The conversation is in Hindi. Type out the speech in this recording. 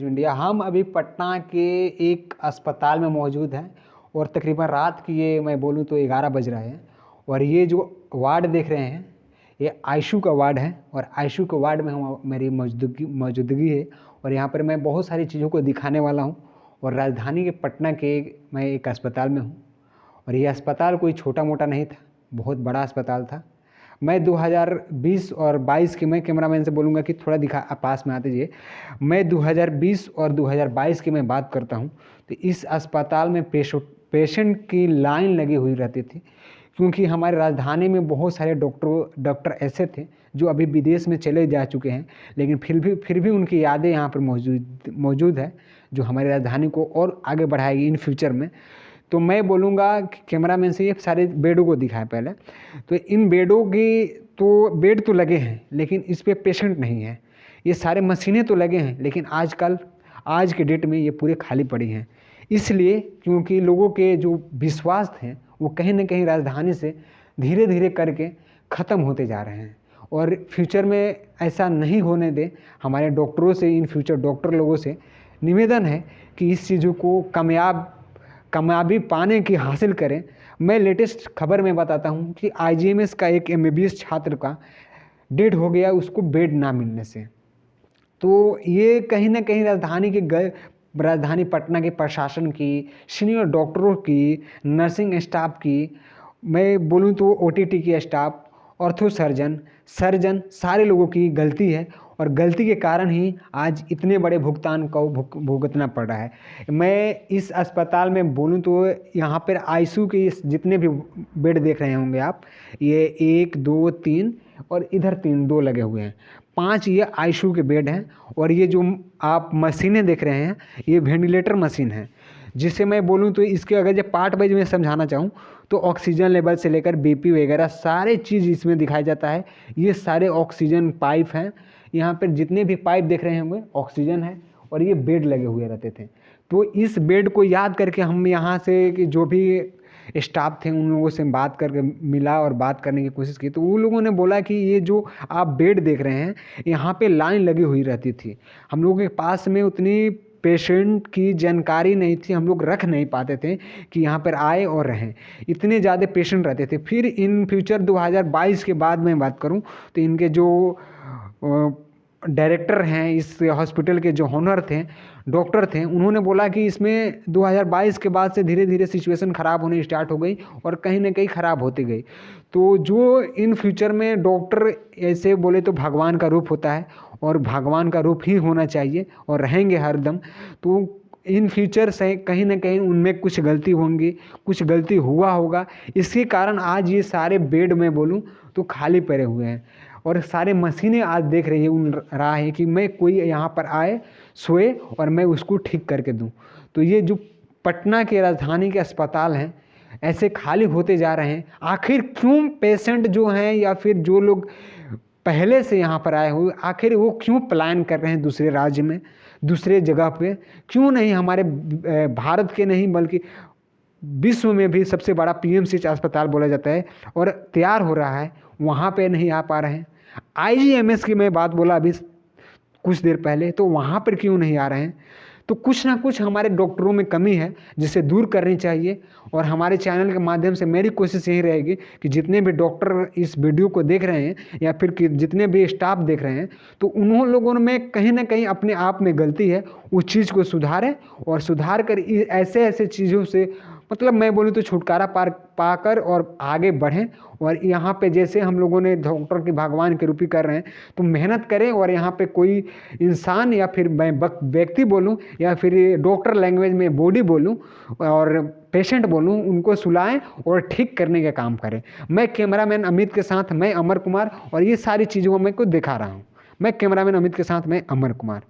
News India. हम अभी पटना के एक अस्पताल में मौजूद हैं और तकरीबन रात की ये मैं बोलूँ तो 11 बज रहे हैं। और ये जो वार्ड देख रहे हैं ये आईसीयू का वार्ड है और आईसीयू के वार्ड में हम मेरी मौजूदगी है। और यहाँ पर मैं बहुत सारी चीज़ों को दिखाने वाला हूँ। और राजधानी के पटना के मैं एक अस्पताल में हूँ और ये अस्पताल कोई छोटा मोटा नहीं था, बहुत बड़ा अस्पताल था। मैं 2020 और 22 की, मैं कैमरामैन से बोलूँगा कि थोड़ा दिखा पास में आते जाइए। मैं 2020 और 2022 की मैं बात करता हूँ तो इस अस्पताल में पेशेंट की लाइन लगी हुई रहती थी, क्योंकि हमारे राजधानी में बहुत सारे डॉक्टर ऐसे थे जो अभी विदेश में चले जा चुके हैं, लेकिन फिर भी उनकी यादें यहाँ पर मौजूद है जो हमारी राजधानी को और आगे बढ़ाएगी इन फ्यूचर में। तो मैं बोलूँगा कि कैमरामैन से ये सारे बेडों को दिखाएं पहले। तो इन बेडों की तो बेड तो लगे हैं लेकिन इस पे पेशेंट नहीं है। ये सारे मशीनें तो लगे हैं लेकिन आज के डेट में ये पूरे खाली पड़ी हैं, इसलिए क्योंकि लोगों के जो विश्वास थे वो कहीं ना कहीं राजधानी से धीरे धीरे करके ख़त्म होते जा रहे हैं। और फ्यूचर में ऐसा नहीं होने दें। हमारे डॉक्टरों से, इन फ्यूचर डॉक्टर लोगों से निवेदन है कि इस चीज़ों को कामयाबी पाने की हासिल करें। मैं लेटेस्ट खबर में बताता हूं कि आईजीएमएस का एक एमबीबीएस छात्र का डेड हो गया उसको बेड ना मिलने से। तो ये कहीं ना कहीं राजधानी पटना के प्रशासन की, सीनियर डॉक्टरों की, नर्सिंग स्टाफ की, मैं बोलूँ तो ओटीटी की स्टाफ, ऑर्थो सर्जन सारे लोगों की गलती है। और गलती के कारण ही आज इतने बड़े भुगतान को भुगतना पड़ रहा है। मैं इस अस्पताल में बोलूँ तो यहाँ पर आईसीयू के जितने भी बेड देख रहे होंगे आप, ये 1 2 3 और इधर 2 लगे हुए हैं, 5 ये आईसीयू के बेड हैं। और ये जो आप मशीनें देख रहे हैं ये वेंटिलेटर मशीन है, जिसे मैं बोलूँ तो इसके अगर जब पार्ट वाइज में समझाना चाहूँ तो ऑक्सीजन लेवल से लेकर बीपी वगैरह सारे चीज़ इसमें दिखाया जाता है। ये सारे ऑक्सीजन पाइप हैं, यहाँ पर जितने भी पाइप देख रहे होंगे ऑक्सीजन है। और ये बेड लगे हुए रहते थे। तो इस बेड को याद करके हम यहाँ से कि जो भी स्टाफ थे उन लोगों से बात करके मिला और बात करने की कोशिश की, तो उन लोगों ने बोला कि ये जो आप बेड देख रहे हैं यहाँ पे लाइन लगी हुई रहती थी। हम लोगों के पास में उतनी पेशेंट की जानकारी नहीं थी, हम लोग रख नहीं पाते थे कि यहाँ पर आए और रहें, इतने ज़्यादा पेशेंट रहते थे। फिर इन फ्यूचर 2022 के बाद मैं बात करूँ तो इनके जो डायरेक्टर हैं इस हॉस्पिटल के, जो ऑनर थे, डॉक्टर थे, उन्होंने बोला कि इसमें 2022 के बाद से धीरे धीरे सिचुएशन ख़राब होने स्टार्ट हो गई और कहीं ना कहीं ख़राब होती गई। तो जो इन फ्यूचर में डॉक्टर ऐसे बोले तो भगवान का रूप होता है और भगवान का रूप ही होना चाहिए और रहेंगे हरदम। तो इन फ्यूचर से कहीं ना कहीं उनमें कुछ गलती होंगी, कुछ गलती हुआ होगा, इसके कारण आज ये सारे बेड में बोलूँ तो खाली पड़े हुए हैं। और सारे मशीनें आज देख रहा है कि मैं कोई यहाँ पर आए, सोए और मैं उसको ठीक करके दूँ। तो ये जो पटना के राजधानी के अस्पताल हैं ऐसे खाली होते जा रहे हैं। आखिर क्यों पेशेंट जो हैं या फिर जो लोग पहले से यहाँ पर आए हुए, आखिर वो क्यों पलायन कर रहे हैं दूसरे राज्य में, दूसरे जगह पे? क्यों नहीं हमारे भारत के नहीं बल्कि विश्व में भी सबसे बड़ा पीएमसीएच अस्पताल बोला जाता है और तैयार हो रहा है, वहाँ पे नहीं आ पा रहे हैं? आईजीएमएस की मैं बात बोला अभी कुछ देर पहले, तो वहाँ पर क्यों नहीं आ रहे हैं? तो कुछ ना कुछ हमारे डॉक्टरों में कमी है जिसे दूर करनी चाहिए। और हमारे चैनल के माध्यम से मेरी कोशिश यही रहेगी कि जितने भी डॉक्टर इस वीडियो को देख रहे हैं या फिर कि जितने भी स्टाफ देख रहे हैं, तो उन्होंने लोगों में कहीं ना कहीं अपने आप में गलती है, उस चीज़ को सुधारें और सुधार कर ऐसे चीज़ों से मतलब मैं बोलूँ तो छुटकारा पाकर और आगे बढ़ें। और यहाँ पे जैसे हम लोगों ने डॉक्टर की भगवान के रूपी कर रहे हैं तो मेहनत करें। और यहाँ पे कोई इंसान या फिर मैं व्यक्ति बोलूँ या फिर डॉक्टर लैंग्वेज में बॉडी बोलूँ और पेशेंट बोलूँ, उनको सुलाएं और ठीक करने का काम करें। मैं कैमरामैन अमित के साथ मैं अमर कुमार और ये सारी चीज़ों में को दिखा रहा हूँ। मैं कैमरामैन अमित के साथ मैं अमर कुमार।